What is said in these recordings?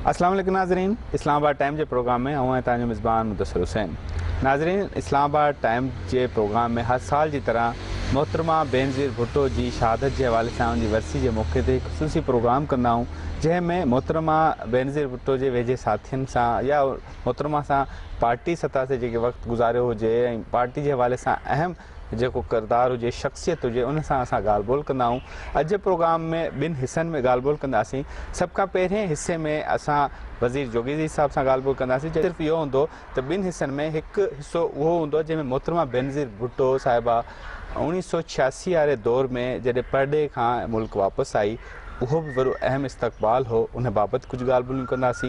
السلام علیکم ناظرین، اسلام آباد ٹائم کے پروگرام میں آؤں تاجو میزبان مدثر حسین۔ ناظرین، اسلام آباد ٹائم کے پروگرام میں ہر سال کی طرح محترمہ بینظیر بھٹو کی شہادت کے حوالے سے ان کی ورسی کے موقع سے خصوصی پروگرام کرنا ہوں، جن میں محترمہ بینظیر بھٹو کے ویجے ساتھین سے یا محترمہ سے پارٹی سطح سے جو وقت گزارے ہوئے پارٹی کے حوالے سے اہم جو کردار ہوئے شخصیت ہوئے ان سے اصا گال بول کرنا ہوں۔ اج پروگرام میں بن حصن میں گال بول کنداسی۔ سب کا پہلے حصے میں اصا وزیر جوگی صاحب سے گال بول کنداسی، صرف یہ ہوں تو بن حصن میں ایک حصو وہ ہوں جن میں محترمہ بینظیر بھٹو صاحبہ 1986 والے دور میں جب پرڈے کا ملک واپس آئی وہ بھی بڑو اہم استقبال ہو، انہیں بابت کچھ گال بول کنداسی۔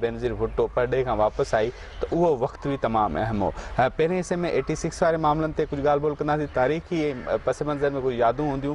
بینظیر بھٹو پرڈے کا واپس آئی تو وہ وقت بھی تمام اہم ہو۔ پہلے حصے میں 86 والے معاملن تے کچھ گال بول کنداسی، تاریخی پس منظر میں کوئی یادوں ہوندیوں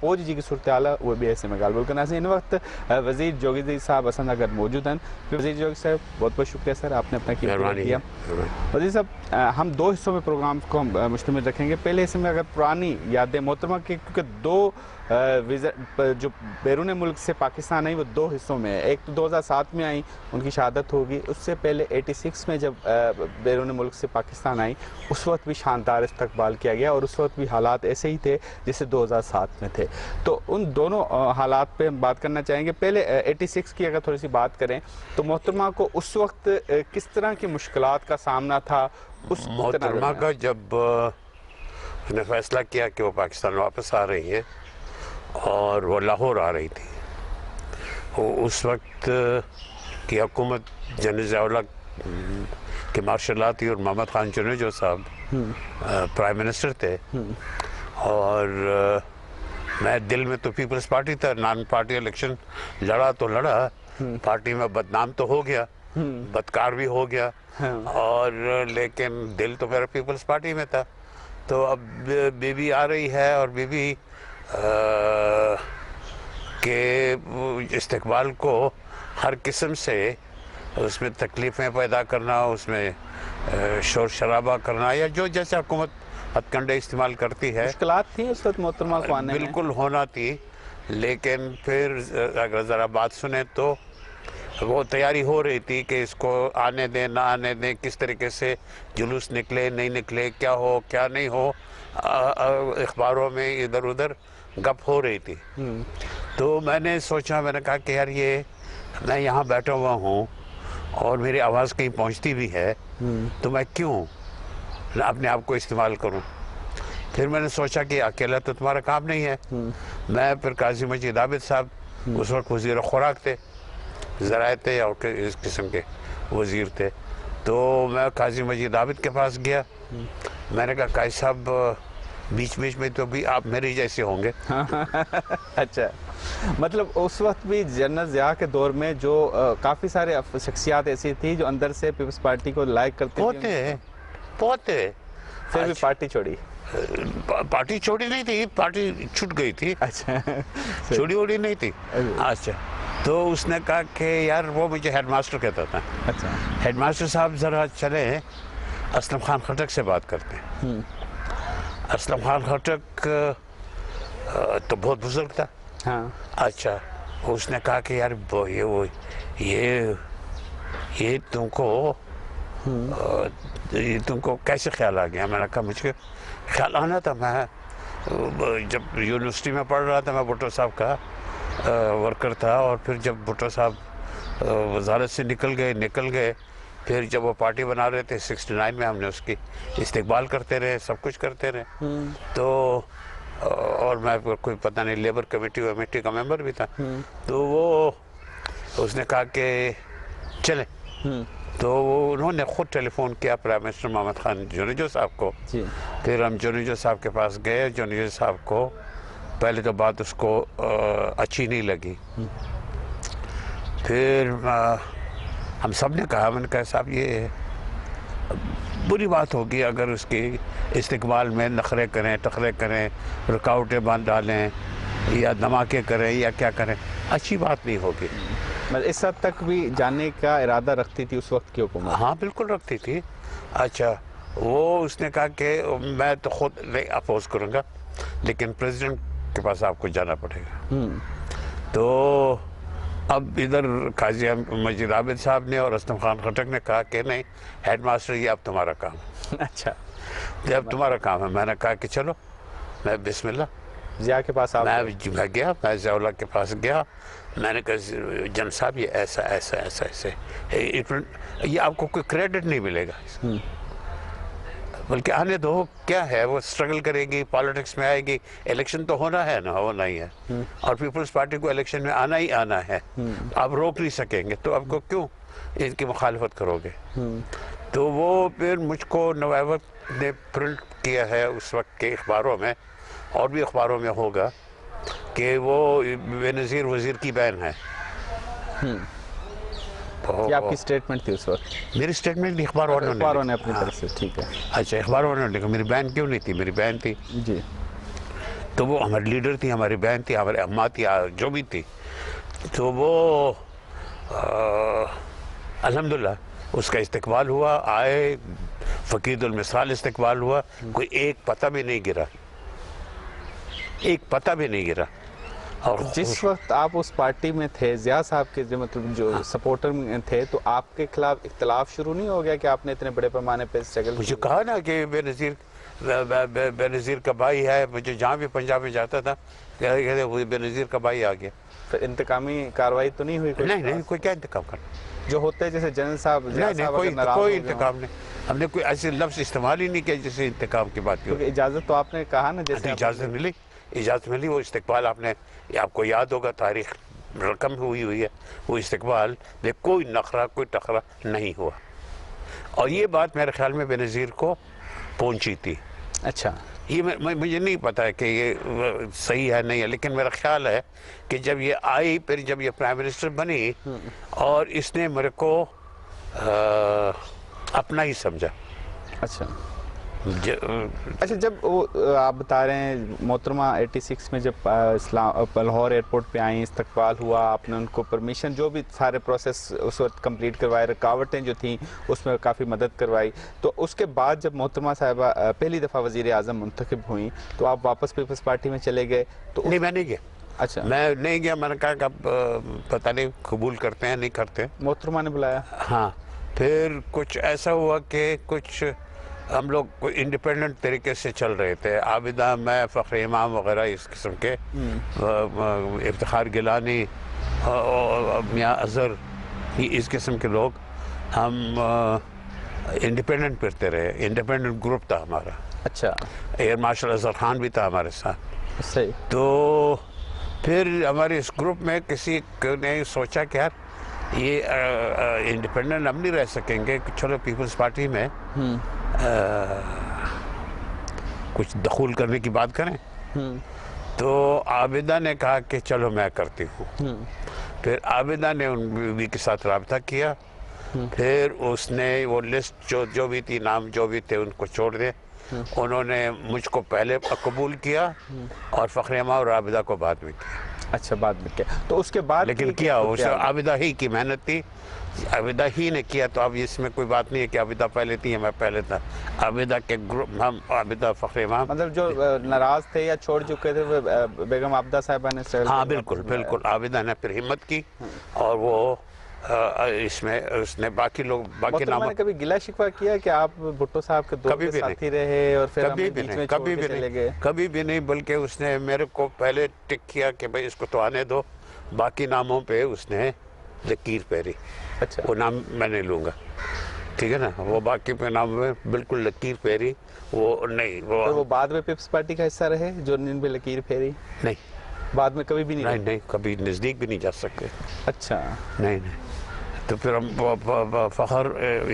پوج جی صورتحال وہ بھی حصے میں گال بول کنداسی۔ ان وقت وزیر جوگی صاحب اساں گھر موجود ہیں۔ وزیر جوگی صاحب بہت بہت شکریہ سر، آپ نے اپنا قیمتی کیا۔ وزیر صاحب، ہم دو حصوں میں پروگرام کو مشتمل رکھیں گے۔ پہلے حصے میں اگر پرانی یادیں محترمہ کے کیونکہ دو جو بیرون ملک سے پاکستان آئی وہ دو حصوں میں ہے، ایک تو 2007 میں آئی، ان کی شہادت ہوگی، اس سے پہلے 86 میں جب بیرون ملک سے پاکستان آئی اس وقت بھی شاندار استقبال کیا گیا اور اس وقت بھی حالات ایسے ہی تھے جیسے 2007 میں تھے۔ تو ان دونوں حالات پہ ہم بات کرنا چاہیں گے۔ پہلے 86 کی اگر تھوڑی سی بات کریں تو محترمہ کو اس وقت کس طرح کی مشکلات کا سامنا تھا؟ محترمہ کا جب نے فیصلہ کیا کہ وہ پاکستان واپس آ رہی ہیں اور وہ لاہور آ رہی تھی، اس وقت کی حکومت جنرل ضیاء الحق کے مارشلاتی اور محمد خان چنوجو صاحب پرائم منسٹر تھے، اور میں دل میں تو پیپلز پارٹی تھا، نان پارٹی الیکشن لڑا تو لڑا، پارٹی میں بدنام تو ہو گیا، بدکار بھی ہو گیا، اور لیکن دل تو میرا پیپلز پارٹی میں تھا۔ تو اب بیوی آ رہی ہے اور بیوی کے استقبال کو ہر قسم سے اس میں تکلیفیں پیدا کرنا، اس میں شور شرابہ کرنا یا جو جیسے حکومت ہتھ کنڈے استعمال کرتی ہے، مشکلات تھی اس وقت محترمہ کو آنے میں؟ بالکل ہونا تھی، لیکن پھر اگر ذرا بات سنیں تو وہ تیاری ہو رہی تھی کہ اس کو آنے دیں نہ آنے دیں، کس طریقے سے جلوس نکلے نہیں نکلے، کیا ہو کیا نہیں ہو، اخباروں میں ادھر ادھر گپ ہو رہی تھی۔ تو میں نے سوچا، میں نے کہا کہ یار یہ میں یہاں بیٹھا ہوا ہوں اور میری آواز کہیں پہنچتی بھی ہے تو میں کیوں اپنے آپ کو استعمال کروں۔ پھر میں نے سوچا کہ اکیلا تو تمہارا کام نہیں ہے۔ میں پھر قاضی مجید عابد صاحب اس وقت وزیر خوراک تھے، ذرائع تھے یا اس قسم کے وزیر تھے، تو میں قاضی مجید عابد کے پاس گیا۔ میں نے کہا قاضی صاحب بیچ میں تو بھی آپ میری جیسے ہوں گے۔ اچھا، مطلب اس وقت بھی جنرل ضیاء کے دور میں جو کافی سارے شخصیات ایسی تھی جو اندر سے پیپلز پارٹی کو لائک کرتے پہنچے پھر بھی پارٹی چھوڑی؟ پارٹی چھوڑی نہیں تھی، پارٹی چھٹ گئی تھی۔ اچھا، چھوڑی ووڑی نہیں تھی۔ اچھا، تو اس نے کہا کہ یار وہ مجھے ہیڈ ماسٹر کہتا تھا۔ اچھا، ہیڈ ماسٹر صاحب ذرا چلے اسلم خان خٹک سے بات کرتے ہیں۔ اسلم خان خٹک تو بہت بزرگ تھا۔ ہاں، اچھا، اس نے کہا کہ یار یہ تم کو کیسے خیال آ گیا؟ میں نے کہا مجھے خیال آنا تھا، میں جب یونیورسٹی میں پڑھ رہا تھا میں بھٹو صاحب کا ورکر تھا، اور پھر جب بھٹو صاحب وزارت سے نکل گئے، پھر جب وہ پارٹی بنا رہے تھے 69 میں ہم نے اس کی استقبال کرتے رہے، سب کچھ کرتے رہے۔ تو اور میں کوئی پتہ نہیں لیبر کمیٹی کا ممبر بھی تھا، تو وہ اس نے کہا کہ چلیں، تو انہوں نے خود ٹیلی فون کیا پرائم منسٹر محمد خان چنوجو صاحب کو۔ پھر ہم چنوجو صاحب کے پاس گئے، چنوجو صاحب کو پہلے تو بات اس کو اچھی نہیں لگی، پھر ہم سب نے کہا، میں نے کہا صاحب یہ بری بات ہوگی اگر اس کی استقبال میں نخرے کریں ٹخرے کریں، رکاوٹیں باندھ ڈالیں یا دھماکے کریں یا کیا کریں، اچھی بات نہیں ہوگی۔ اس حد تک بھی جانے کا ارادہ رکھتی تھی اس وقت کی حکومت؟ ہاں بالکل رکھتی تھی۔ اچھا، وہ اس نے کہا کہ میں تو خود نہیں اپوز کروں گا، لیکن پریزیڈنٹ کے پاس آپ کو جانا پڑے گا. تو اب ادھر قاضی مجید عابد صاحب نے اور اسلم خان خٹک نے کہا کہ نہیں ہیڈ ماسٹر یہ اب تمہارا کام ہے. اچھا یہ اب تمہارا کام ہے. میں نے کہا کہ چلو. میں بسم اللہ ضیاء کے پاس آپ میں گیا. میں ضیاء اللہ کے پاس گیا. میں نے کہا جن صاحب یہ ایسا ایسا ایسا ایسے یہ آپ کو کوئی کریڈٹ نہیں ملے گا, بلکہ آنے دو. کیا ہے وہ اسٹرگل کرے گی, پالیٹکس میں آئے گی. الیکشن تو ہونا ہے نا, ہونا ہی ہے. اور پیپلز پارٹی کو الیکشن میں آنا ہی آنا ہے. آپ روک نہیں سکیں گے تو آپ کو کیوں ان کی مخالفت کرو گے. تو وہ پھر مجھ کو نویوت نے پرنٹ کیا ہے اس وقت کے اخباروں میں, اور بھی اخباروں میں ہوگا, کہ وہ بے نظیر وزیر کی بہن ہے. یہ آپ کی سٹیٹمنٹ تھی اس وقت؟ میری سٹیٹمنٹ اخبار اخباروں نے اپنی طرف سے. ٹھیک ہے. اچھا, اخباروں نے لکھا. میری بہن کیوں نہیں تھی؟ میری بہن تھی. جی. تو وہ ہماری لیڈر تھی, ہماری بہن تھی, ہماری اماں تھی, جو بھی تھی. تو وہ الحمدللہ اس کا استقبال ہوا. آئے, فقید المثال استقبال ہوا. کوئی ایک پتہ بھی نہیں گرا, ایک پتہ بھی نہیں گرا. اور جس وقت آپ اس پارٹی میں تھے, ضیاء صاحب کے جو سپورٹر تھے, تو آپ کے خلاف اختلاف شروع نہیں ہو گیا کہ آپ نے اتنے بڑے پیمانے پہ اسٹرگل؟ مجھے کہا نا کہ بے نظیر کا بھائی ہے. مجھے جہاں بھی پنجاب میں جاتا تھا کہتے وہ بے نظیر کا بھائی آ گیا. پھر انتقامی کارروائی تو نہیں ہوئی؟ نہیں, کوئی کیا انتقام کرنا جو ہوتے ہیں جیسے جنرل صاحب؟ نہیں, کوئی انتقام نہیں. ہم نے کوئی ایسے لفظ استعمال ہی نہیں کیا جیسے انتقام کی بات کی. اجازت تو آپ نے کہا نا, جیسے اجازت ملی. وہ استقبال آپ کو یاد ہوگا, تاریخ رقم ہوئی ہے وہ استقبال. کوئی نخرہ کوئی ٹخرہ نہیں ہوا. اور یہ بات میرے خیال میں بے نظیر کو پہنچی تھی. اچھا. یہ مجھے نہیں پتا ہے کہ یہ صحیح ہے نہیں ہے, لیکن میرا خیال ہے کہ جب یہ آئی, پھر جب یہ پرائم منسٹر بنی, اور اس نے میرے کو اپنا ہی سمجھا. اچھا. جب وہ آپ بتا رہے ہیں محترمہ 86 میں جب لاہور ایئرپورٹ پہ آئیں, استقبال ہوا, آپ نے ان کو پرمیشن, جو بھی سارے پروسیس اس وقت کمپلیٹ کروائے, رکاوٹیں جو تھیں اس میں کافی مدد کروائی, تو اس کے بعد جب محترمہ صاحبہ پہلی دفعہ وزیر اعظم منتخب ہوئیں تو آپ واپس پیپلز پارٹی میں چلے گئے؟ تو نہیں, میں نہیں گیا. اچھا, میں نہیں گیا. میں نے کہا کہ اب پتہ نہیں قبول کرتے ہیں نہیں کرتے. محترمہ نے بلایا. ہاں. پھر کچھ ایسا ہوا کہ کچھ ہم لوگ انڈیپینڈنٹ طریقے سے چل رہے تھے. عابدہ, میں, فخر امام وغیرہ اس قسم کے, افتخار گیلانی, میاں اظہر, اس قسم کے لوگ, ہم انڈیپینڈنٹ پھرتے رہے. انڈیپینڈنٹ گروپ تھا ہمارا. اچھا. ایئر مارشل اظہر خان بھی تھا ہمارے ساتھ. صحیح. تو پھر ہمارے اس گروپ میں کسی نے سوچا کہ یار یہ انڈیپینڈنٹ ہم نہیں رہ سکیں گے, چلو پیپلز پارٹی میں کچھ دخول کرنے کی بات کریں. تو عابدہ نے کہا کہ چلو میں کرتی ہوں. پھر عابدہ نے ان بیوی کے ساتھ رابطہ کیا. پھر اس نے وہ لسٹ جو بھی تھی, نام جو بھی تھے, ان کو چھوڑ دے. انہوں نے مجھ کو پہلے قبول کیا اور فخر امام اور عابدہ کو بعد میں کیا. اچھا, بعد میں کیا. تو اس کے بعد لیکن کیا عابدہ ہی کی محنت تھی, عابدہ ہی نے کیا. تو اب اس میں کوئی بات نہیں ہے کہ عابدہ پہلے تھی یا میں پہلے تھا. عابدہ کے گروپ, ہم عابدہ, فخر امام, مطلب جو ناراض تھے یا چھوڑ چکے تھے وہ بیگم عابدہ صاحبہ نے. ہاں بالکل. عابدہ نے پھر ہمت کی اور وہ اس میں اس نے باقی نے کبھی گلہ شکوہ کیا کہ آپ بھٹو صاحب کے دوست کے ساتھی رہے اور پھر بیچ میں چھوڑ کے چلے گئے؟ کبھی بھی نہیں. بلکہ اس نے میرے کو پہلے ٹک کیا کہ بھائی اس کو تو آنے دو. باقی ناموں پہ اس نے لکیر پہری. اچھا. وہ نام میں نہیں لوں گا, ٹھیک ہے نا. وہ باقی پہ نام میں بالکل لکیر پہری. وہ نہیں, وہ بعد میں پیپلز پارٹی کا حصہ رہے جو جن پہ لکیر پھیری؟ نہیں, بعد میں کبھی بھی نہیں, کبھی نزدیک بھی نہیں جا سکتے. اچھا. نہیں. تو پھر ہم فخر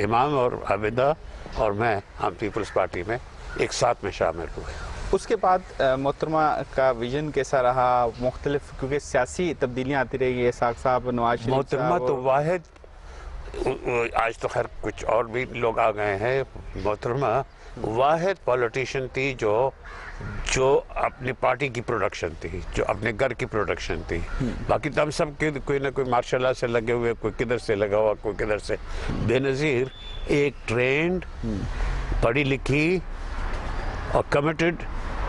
امام اور عابدہ اور میں, ہم پیپلز پارٹی میں ایک ساتھ میں شامل ہوئے. اس کے بعد محترمہ کا ویژن کیسا رہا؟ مختلف, کیونکہ سیاسی تبدیلیاں آتی رہی, اسحاق صاحب, نواز شریف صاحب. محترمہ تو واحد, آج تو خیر کچھ اور بھی لوگ آ گئے ہیں. محترمہ واحد پولیٹیشین تھی جو اپنی پارٹی کی پروڈکشن تھی, جو اپنے گھر کی پروڈکشن تھی. باقی تو ہم سب کے کوئی نہ کوئی ماشاء اللہ سے لگے ہوئے, کوئی کدھر سے لگا ہوا, کوئی کدھر سے. بے نظیر ایک ٹرینڈ, پڑھی لکھی اور کمیٹڈ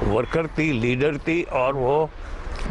ورکر تھی, لیڈر تھی, اور وہ